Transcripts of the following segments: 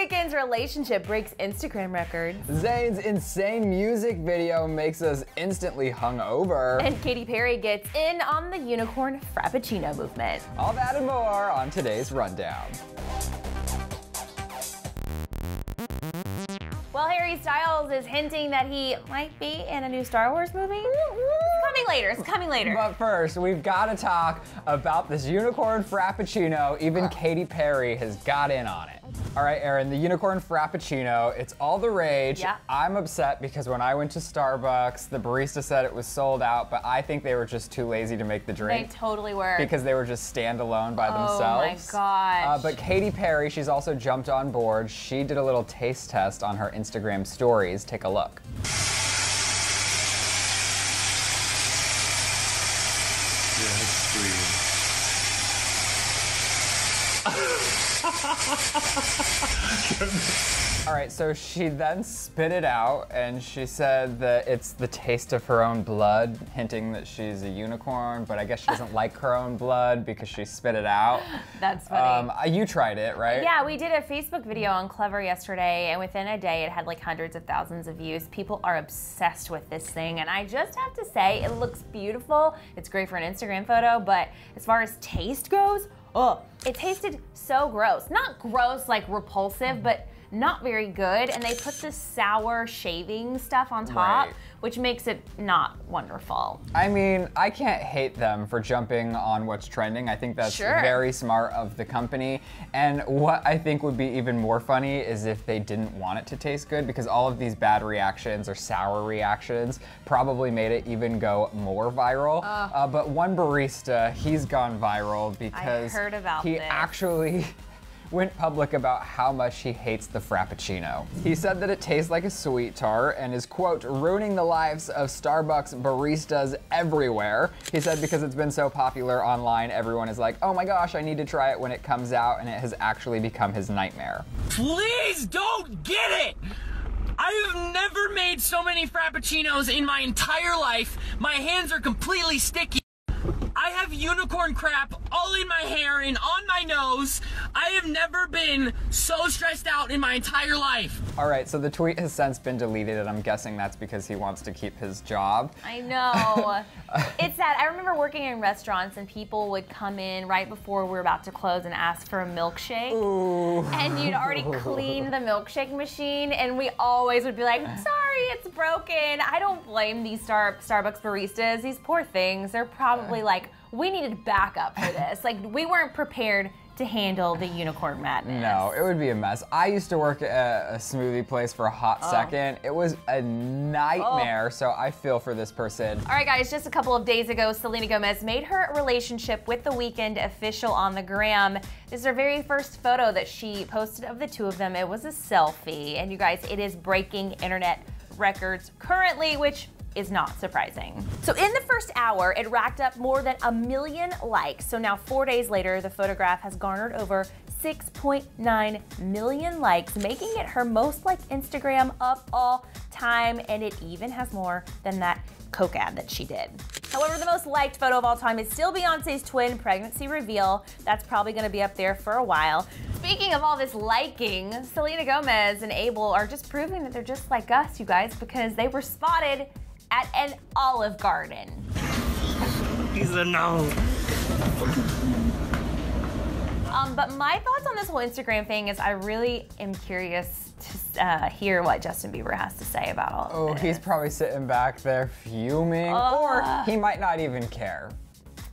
Weeknd's relationship breaks Instagram records. Zayn's insane music video makes us instantly hungover. And Katy Perry gets in on the Unicorn Frappucino movement. All that and more on today's Rundown. Well, Harry Styles is hinting that he might be in a new Star Wars movie. It's coming later, it's coming later. But first, we've got to talk about this Unicorn Frappuccino. Even Katy Perry has got in on it. All right, Erin, the Unicorn Frappuccino, it's all the rage. Yeah. I'm upset because when I went to Starbucks, the barista said it was sold out, but I think they were just too lazy to make the drink. They totally were. Because they were just standalone by themselves. Oh my gosh. But Katy Perry, she's also jumped on board. She did a little taste test on her Instagram stories. Take a look. Yeah, that's sweet. All right, so she then spit it out and she said that it's the taste of her own blood, hinting that she's a unicorn, but I guess she doesn't like her own blood because she spit it out. That's funny. You tried it, right? Yeah, we did a Facebook video on Clevver yesterday, and within a day it had like hundreds of thousands of views. People are obsessed with this thing, and I just have to say, it looks beautiful. It's great for an Instagram photo, but as far as taste goes, it tasted so gross. Not gross like repulsive, but not very good. And they put this sour shaving stuff on top, Right. which makes it not wonderful. I mean, I can't hate them for jumping on what's trending. I think that's Sure. very smart of the company. And what I think would be even more funny is if they didn't want it to taste good, because all of these bad reactions or sour reactions probably made it even go more viral. But one barista, he's gone viral because heard about he this. actually went public about how much he hates the Frappuccino. He said that it tastes like a sweet tart and is, quote, ruining the lives of Starbucks baristas everywhere. He said because it's been so popular online, everyone is like, oh my gosh, I need to try it when it comes out, and it has actually become his nightmare. Please don't get it! I have never made so many Frappuccinos in my entire life. My hands are completely sticky. I have unicorn crap all in my hair and on my nose. I have never been so stressed out in my entire life. All right, so the tweet has since been deleted, and I'm guessing that's because he wants to keep his job. I know. It's sad. I remember working in restaurants and people would come in right before we were about to close and ask for a milkshake. Ooh. And you'd already cleaned the milkshake machine, and we always would be like, sorry, it's broken. I don't blame these Starbucks baristas. These poor things. They're probably like, we needed backup for this. Like, we weren't prepared to handle the unicorn madness. No, it would be a mess. I used to work at a smoothie place for a hot second. It was a nightmare, so I feel for this person. All right, guys, just a couple of days ago, Selena Gomez made her relationship with The Weeknd official on the gram. This is her very first photo that she posted of the two of them. It was a selfie, and you guys, it is breaking internet records currently, which is not surprising. So in the first hour, it racked up more than 1 million likes. So now 4 days later, the photograph has garnered over 6.9 million likes, making it her most liked Instagram of all time, and it even has more than that Coke ad that she did. However, the most liked photo of all time is still Beyonce's twin pregnancy reveal. That's probably gonna be up there for a while. Speaking of all this liking, Selena Gomez and Abel are just proving that they're just like us, you guys, because they were spotted at an Olive Garden. He's a no. But my thoughts on this whole Instagram thing is I really am curious to hear what Justin Bieber has to say about all of this. He's probably sitting back there fuming, or he might not even care.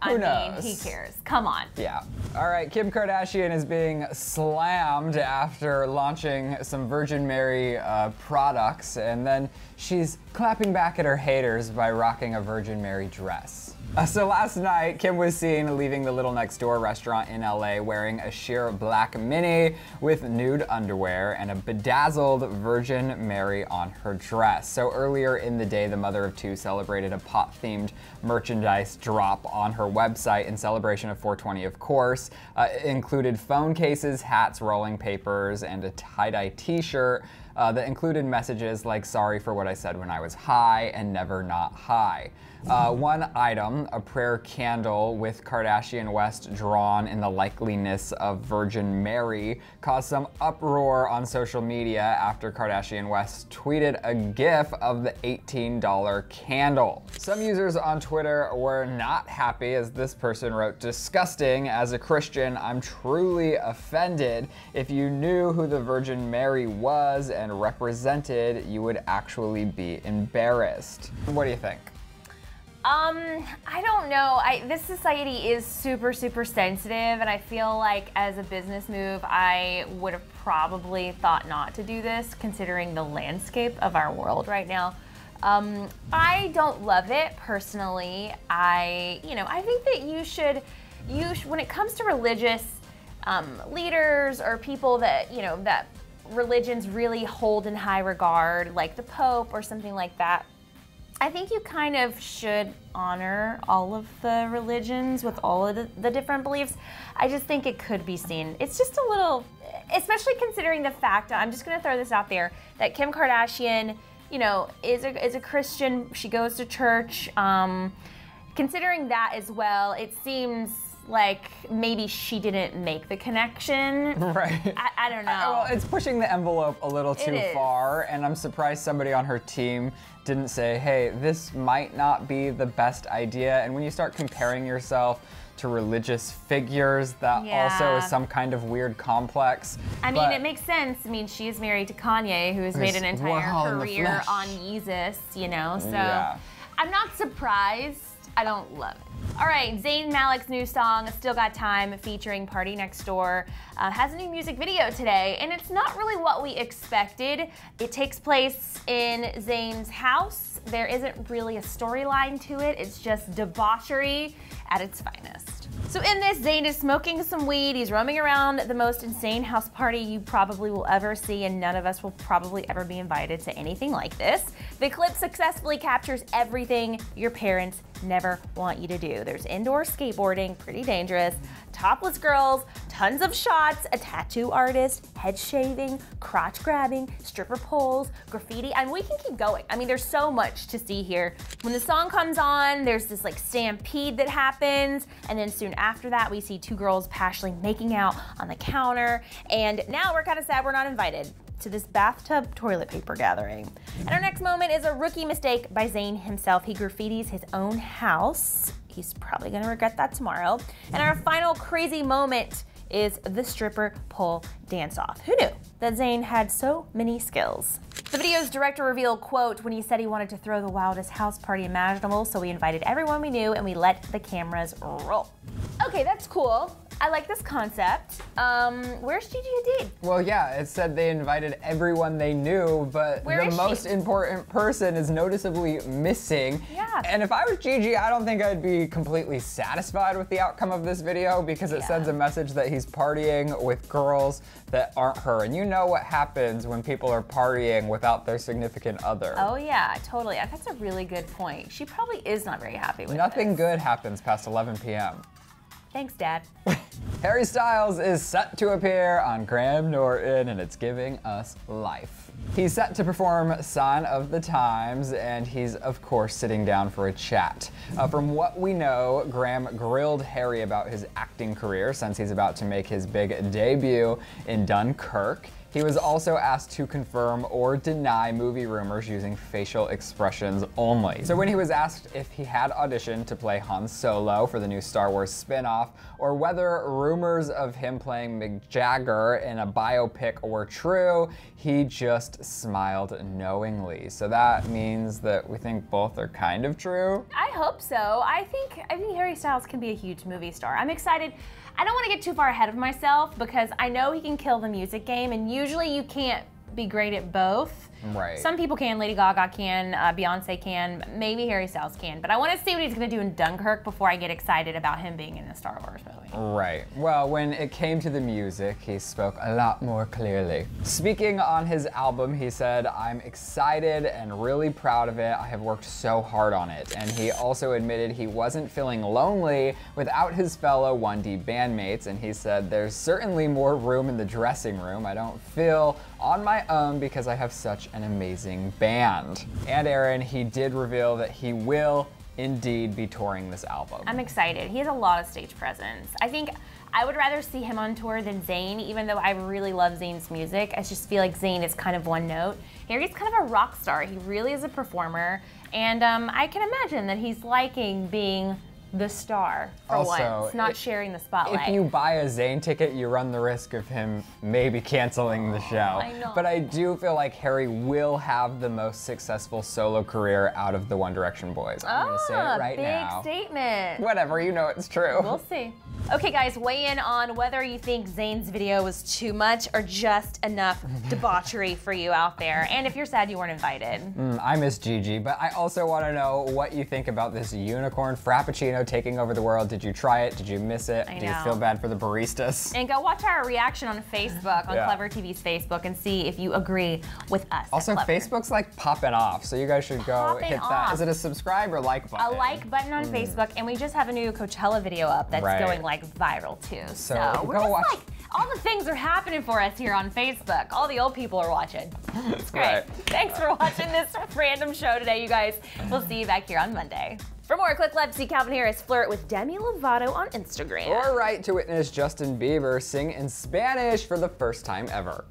Who knows? He cares. Come on. Yeah. All right, Kim Kardashian is being slammed after launching some Virgin Mary products, and then she's clapping back at her haters by rocking a Virgin Mary dress. So last night, Kim was seen leaving the Little Next Door restaurant in LA wearing a sheer black mini with nude underwear and a bedazzled Virgin Mary on her dress. So earlier in the day, the mother of two celebrated a pot-themed merchandise drop on her website in celebration of 420, of course. It included phone cases, hats, rolling papers, and a tie-dye t-shirt. that included messages like "sorry for what I said when I was high" and "never not high." One item, a prayer candle with Kardashian West drawn in the likeliness of Virgin Mary, caused some uproar on social media after Kardashian West tweeted a GIF of the $18 candle. Some users on Twitter were not happy, as this person wrote, "Disgusting. As a Christian, I'm truly offended. If you knew who the Virgin Mary was and represented, you would actually be embarrassed." What do you think? I don't know. This society is super sensitive, and I feel like as a business move, I would have probably thought not to do this, considering the landscape of our world right now. I don't love it personally. I think that you should, when it comes to religious leaders or people that that religions really hold in high regard, like the Pope or something like that, I think you kind of should honor all of the religions with all of the different beliefs. I just think it could be seen. It's just a little, especially considering the fact, I'm just going to throw this out there, that Kim Kardashian, is a Christian. She goes to church. Considering that as well, it seems like maybe she didn't make the connection. Right. I don't know. Well, it's pushing the envelope a little too far, and I'm surprised somebody on her team didn't say, hey, this might not be the best idea. And when you start comparing yourself to religious figures, that also is some kind of weird complex. I mean, it makes sense. I mean, she is married to Kanye, who has made an entire career on Jesus, so I'm not surprised. I don't love it. All right, Zayn Malik's new song, Still Got Time, featuring Party Next Door, has a new music video today, and it's not really what we expected. It takes place in Zayn's house. There isn't really a storyline to it. It's just debauchery at its finest. So in this, Zayn is smoking some weed. He's roaming around the most insane house party you probably will ever see, and none of us will probably ever be invited to anything like this. The clip successfully captures everything your parents never want you to do. There's indoor skateboarding, pretty dangerous, topless girls, tons of shots, a tattoo artist, head shaving, crotch grabbing, stripper poles, graffiti, and we can keep going. I mean, there's so much to see here. When the song comes on, there's this like stampede that happens, and then soon after that, we see two girls passionately making out on the counter, and now we're kind of sad we're not invited to this bathtub toilet paper gathering. And our next moment is a rookie mistake by Zayn himself. He graffitis his own house. He's probably gonna regret that tomorrow. And our final crazy moment is the stripper pole dance-off. Who knew that Zayn had so many skills? The video's director revealed, quote, when he said he wanted to throw the wildest house party imaginable, so we invited everyone we knew and we let the cameras roll. Okay, that's cool. I like this concept. Where's Gigi Hadid? Well, yeah, it said they invited everyone they knew, but the most important person is noticeably missing. Yeah. And if I was Gigi, I don't think I'd be completely satisfied with the outcome of this video, because it sends a message that he's partying with girls that aren't her. And you know what happens when people are partying without their significant other. Oh yeah, totally. That's a really good point. She probably is not very happy with Nothing good happens past 11 p.m. Thanks, Dad. Harry Styles is set to appear on Graham Norton, and it's giving us life. He's set to perform Sign of the Times, and he's, of course, sitting down for a chat. From what we know, Graham grilled Harry about his acting career, since he's about to make his big debut in Dunkirk. He was also asked to confirm or deny movie rumors using facial expressions only. So when he was asked if he had auditioned to play Han Solo for the new Star Wars spin-off, or whether rumors of him playing Mick Jagger in a biopic were true, he just smiled knowingly. So that means that we think both are kind of true? I hope so. I think Harry Styles can be a huge movie star. I'm excited. I don't want to get too far ahead of myself, because I know he can kill the music game, and usually you can't be great at both. Right. Some people can. Lady Gaga can, Beyonce can, maybe Harry Styles can. But I want to see what he's going to do in Dunkirk before I get excited about him being in a Star Wars movie. Right. Well, when it came to the music, he spoke a lot more clearly. Speaking on his album, he said, "I'm excited and really proud of it. I have worked so hard on it." And he also admitted he wasn't feeling lonely without his fellow 1D bandmates. And he said, "There's certainly more room in the dressing room. I don't feel on my own because I have such an amazing band." And Aaron, he did reveal that he will indeed be touring this album. I'm excited. He has a lot of stage presence. I think I would rather see him on tour than Zayn, even though I really love Zayn's music. I just feel like Zayn is kind of one note. Harry's kind of a rock star. He really is a performer. And I can imagine that he's liking being the star for Also, once, not sharing the spotlight. If you buy a Zayn ticket, you run the risk of him maybe canceling the show. I know. But I do feel like Harry will have the most successful solo career out of the One Direction boys. I'm gonna say it right now. Big statement. Whatever, you know it's true. We'll see. Okay, guys, weigh in on whether you think Zayn's video was too much or just enough debauchery for you out there. And if you're sad you weren't invited. I miss Gigi, but I also want to know what you think about this unicorn frappuccino taking over the world. Did you try it? Did you miss it? I Do you know. feel bad for the baristas? And go watch our reaction on Facebook, on Yeah. Clevver TV's Facebook, and see if you agree with us. Also, at Clevver. Facebook's like popping off, so you guys should go Popping hit that. off. Is it a subscribe or like button? A like button on Facebook, and we just have a new Coachella video up that's Right. going like viral too. So we're go just watch. like, all the things are happening for us here on Facebook. All the old people are watching. It's great. Right. Thanks for watching this random show today, you guys. We'll see you back here on Monday. For more, click love to see Calvin Harris flirt with Demi Lovato on Instagram. Or right to witness Justin Bieber sing in Spanish for the first time ever.